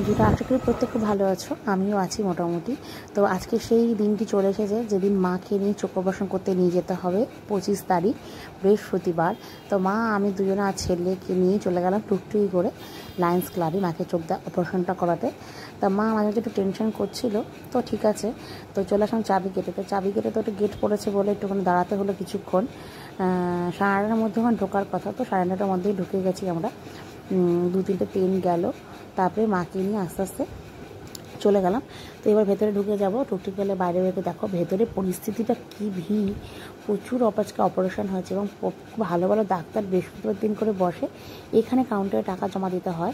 বন্ধুরা, আশা করি প্রত্যেকে ভালো আছো। আমিও আছি মোটামুটি। তো আজকে সেই দিনটি চলে এসেছে যেদিন মাকে নিয়ে চোখ অপারেশন করতে নিয়ে যেতে হবে, 25 তারিখ বৃহস্পতিবার। তো মা আমি দুজনে আর ছেলেকে নিয়ে চলে গেলাম টুকটুকি করে লায়ন্স ক্লাবে মাকে চোখ অপারেশনটা করাতে। তা মা আমাদেরকে একটু টেনশন করছিল, তো ঠিক আছে। তো চলে আসলাম চাবি কেটে। তো চাবি কেটে তো একটু গেট পড়েছে বলে একটুখানি দাঁড়াতে হলো কিছুক্ষণ। 9:30টার মধ্যে ওখানে ঢোকার কথা, তো 9:30টার মধ্যেই ঢুকে গেছি আমরা। 2-3টে ট্রেন গেল, তারপরে মাকে নিয়ে আস্তে আস্তে চলে গেলাম। তো এবার ভেতরে ঢুকে যাবো। টুকটুক গেলে বাইরে বেরোতে দেখো ভেতরে পরিস্থিতিটা কী ভিড়, প্রচুর অপারেশন হয়েছে এবং ভালো ভালো ডাক্তার বৃহস্পতিবার দিন করে বসে। এখানে কাউন্টারে টাকা জমা দিতে হয়,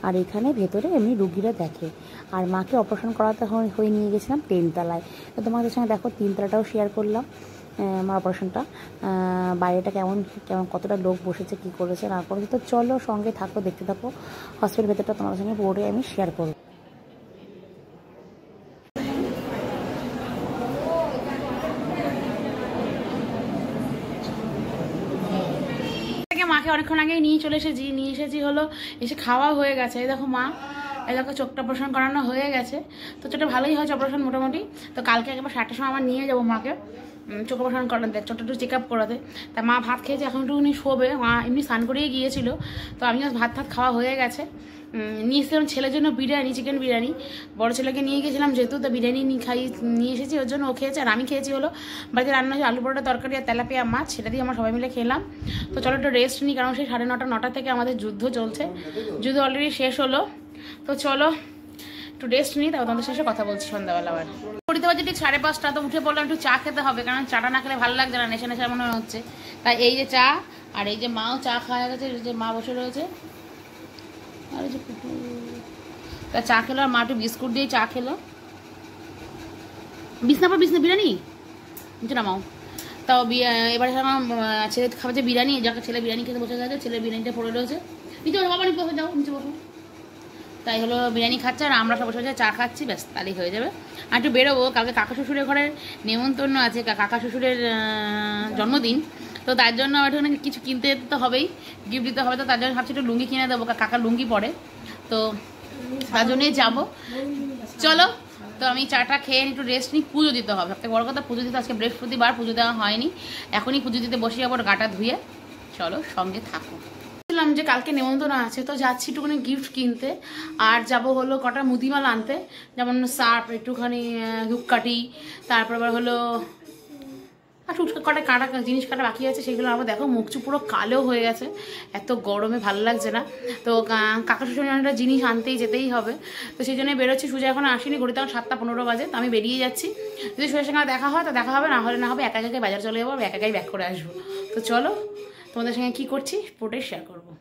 আর এখানে ভেতরে এমনি রুগীরা দেখে। আর মাকে অপারেশন করাতে হয়ে নিয়ে গেছিলাম 10 তলায়। তো তোমাদের সঙ্গে দেখো 3 তলাটাও শেয়ার করলাম আমার অপারেশনটা। বাইরেটা কেমন কতটা লোক বসেছে, কী করেছে না করেছে। তো চলো সঙ্গে থাকো, দেখতে থাকো। হসপিটাল ভেতরটা তোমাদের সঙ্গে পুরোটাই আমি শেয়ার করবো। মাকে অনেকক্ষণ আগেই নিয়ে এসেছি হলো এসে খাওয়া হয়ে গেছে। এই দেখো মা, এই দেখো চোখটা অপারেশন করানো হয়ে গেছে। তো চোখটা ভালোই হয়েছে অপারেশন মোটামুটি। তো কালকে একবার 7টার সময় আমার নিয়ে যাবো মাকে চোখ অপারেশন করাতে, চোখটা একটু চেক আপ করাতে। তা মা ভাত খেয়েছে, এখন একটুখানি শোবে। মা এমনি স্নান করেই গিয়েছিল। তো আমিও ভাত খাওয়া হয়ে গেছে। নিয়ে এসেছিলাম ছেলের জন্য বিরিয়ানি, চিকেন বিরিয়ানি। বড় ছেলেকে নিয়ে গেছিলাম যেহেতু, তো বিরিয়ানি নিয়ে এসেছি, ওর জন্য ও খেয়েছে আর আমি খেয়েছি। হলো বাড়িতে রান্না হয়েছে আলু পরোটা তরকারি আর তেলাপিয়া মাছ, সেটা দিয়ে আমরা সবাই মিলে খেলাম। তো চলো একটু রেস্ট নিই, কারণ সেই 9:30 থেকে আমাদের যুদ্ধ চলছে। যুদ্ধ অলরেডি শেষ হলো। তো চলো একটু রেস্ট নিই, তারপর তোমাদের শেষে কথা বলছি সন্ধ্যাবেলা। আবার পড়িতে পারছি ঠিক 5:30। তো উঠে পড়লাম, একটু চা খেতে হবে, কারণ চাটা না খেলে ভালো লাগছে না, নেশা নেশা মনে হচ্ছে। তাই এই যে চা, আর এই যে মাও চা খাওয়া গেছে, যে মা বসে রয়েছে। আর এই যে তা চা খেলো, আর মা একটু বিস্কুট দিয়ে চা খেলো। বিছনা বিরিয়ানি নিচে নামাও। তাও এবারে আমার ছেলে খাবে যে বিরিয়ানি, যাকে ছেলে বিরিয়ানি খেতে বসে গেছে, ছেলের বিরিয়ানিটা পড়ে রয়েছে। নিচে বাবা নিচে বসে যাও, নিচে বসো। তাই হলো বিরিয়ানি খাচ্ছে আর আমরা সব বসে বসে চা খাচ্ছি, ব্যাস তাহলেই হয়ে যাবে। আর একটু বেরোবো, কালকে কাকা শ্বশুরের ঘরের নেমন্তন্ন আছে, কাকা শ্বশুরের জন্মদিন। তো তার জন্য একটু কিছু কিনতে তো হবেই, গিফট দিতে হবে। তো তার জন্য ভাবছি একটু লুঙ্গি কিনে দেবো, কাকা লুঙ্গি পরে। তো তার জন্যই যাবো। চলো, তো আমি চাটা খেয়ে একটু রেস্ট নিই। পুজো দিতে হবে, সবথেকে বড় কথা পুজো দিতে। আজকে বৃহস্পতিবার, পুজো দেওয়া হয়নি, এখনই পুজো দিতে বসে যাবো গাটা ধুয়ে। চলো সঙ্গে থাকো। বলছিলাম যে কালকে নেমন্তন্ন আছে, তো যাচ্ছি একটুখানি গিফট কিনতে। আর যাব হলো কটা মুদিমাল আনতে, যেমন সার্ফ, একটুখানি ধূপকাঠি, তারপর আবার হলো আর কটা কাটা জিনিস কাটা বাকি আছে, সেগুলো আমার দেখো মুখ পুরো কালো হয়ে গেছে, এত গরমে ভালো লাগছে না। তো কাকা শ্বশুরের অনেকটা জিনিস আনতেই যেতেই হবে। তো সেই জন্যই বেরোচ্ছি। সুজা এখন আসেনি, ঘড়িতে এখন 7:15 বাজে। তো আমি বেরিয়ে যাচ্ছি। যদি সুজের সঙ্গে দেখা হয় তো দেখা হবে, না হলে না হবে। একা একাই বাজার চলে যাবো, একা একাই ব্যাক করে আসবো। তো চলো তোমাদের সঙ্গে কী করছি পুরোটাই শেয়ার করবো।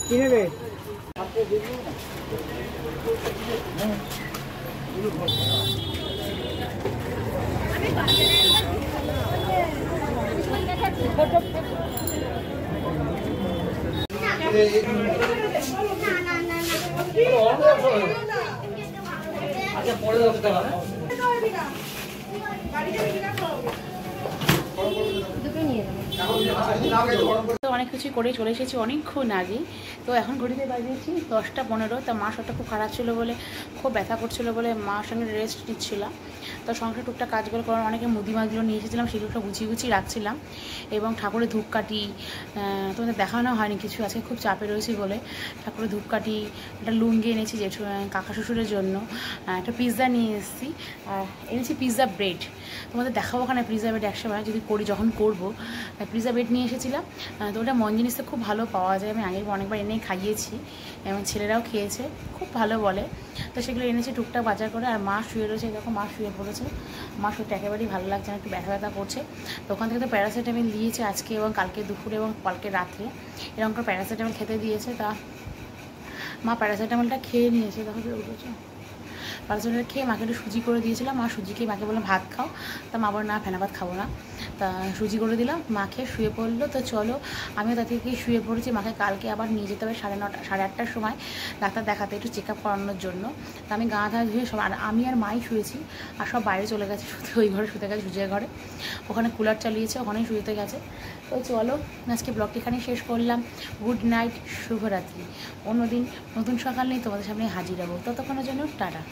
কি নেবে? আচ্ছা পরে দিতে হবে। তো অনেক কিছু করে চলে এসেছি অনেকক্ষণ আগে। তো এখন ঘড়িতে বাজিয়েছি 10:15। তা মা শরীরটা খুব খারাপ ছিল বলে, খুব ব্যথা করছিল বলে মার সঙ্গে রেস্ট নিচ্ছিলাম। তো সংসার টুকটা কাজগুলো করার অনেকে মুদিমাগুলো নিয়ে এসেছিলাম, সেগুলো সব গুছিয়ে রাখছিলাম। এবং ঠাকুরের ধূপকাঠি তোমাদের দেখানো হয়নি কিছু, আজকে খুব চাপে রয়েছি বলে। ঠাকুরের ধূপকাঠি, একটা লুঙ্গি এনেছি জেঠু কাকা শ্বশুরের জন্য, একটা পিৎজা নিয়ে এসেছি, আর এনেছি পিৎজা ব্রেড। তোমাদের দেখাবো ওখানে পিৎজা ব্রেড একসময় যদি যখন করবো। পিৎজা ব্রেড নিয়ে এসেছিলাম। তো ওটা মন জিনিসটা খুব ভালো পাওয়া যায়, আমি আগের অনেকবার এনেই খাইয়েছি এবং ছেলেরাও খেয়েছে, খুব ভালো বলে। তো সেগুলো এনেছি টুকটাক বাজার করে। আর মা শুয়ে রয়েছে, দেখো মা শুয়ে পড়েছে। মা শরীরটা একেবারেই ভালো লাগছে না, একটু ব্যথা ব্যথা করছে। তো ওখান থেকে তো প্যারাসিটামল দিয়েছে আজকে এবং কালকে দুপুরে এবং কালকে রাত্রে, এরকম করে প্যারাসিটামল খেতে দিয়েছে। তা মা প্যারাসিটামলটা খেয়ে নিয়েছে, দেখো তো উঠেছে। প্যারাসিটামল খেয়ে মাকে একটু সুজি করে দিয়েছিলাম, মা সুজি খেয়ে মাকে বললাম ভাত খাও, তা মা বলে না ফেনা ভাত খাবো না, তা সুজি করে দিলাম, মা খেয়ে শুয়ে পড়লো। তো চলো আমিও তার থেকে শুয়ে পড়েছি। মাকে কালকে আবার নিয়ে যেতে হবে 9:30 8:30টার সময় ডাক্তার দেখাতে, একটু চেক আপ করানোর জন্য। তা আমি গা ধা ধুয়ে সব, আর আমি আর মাই শুয়েছি, আর সব বাইরে চলে গেছে শুতে, ওই ঘরে শুতে গেছে, সুজির ঘরে, ওখানে কুলার চালিয়েছে, ওখানেই শুতে গেছে। তো চলো আজকে ব্লগটি এখানে শেষ করলাম। গুড নাইট, শুভরাত্রি। অন্যদিন নতুন সকাল নিয়ে তোমাদের সামনে হাজির হবো, ততক্ষণের জন্য টাটা।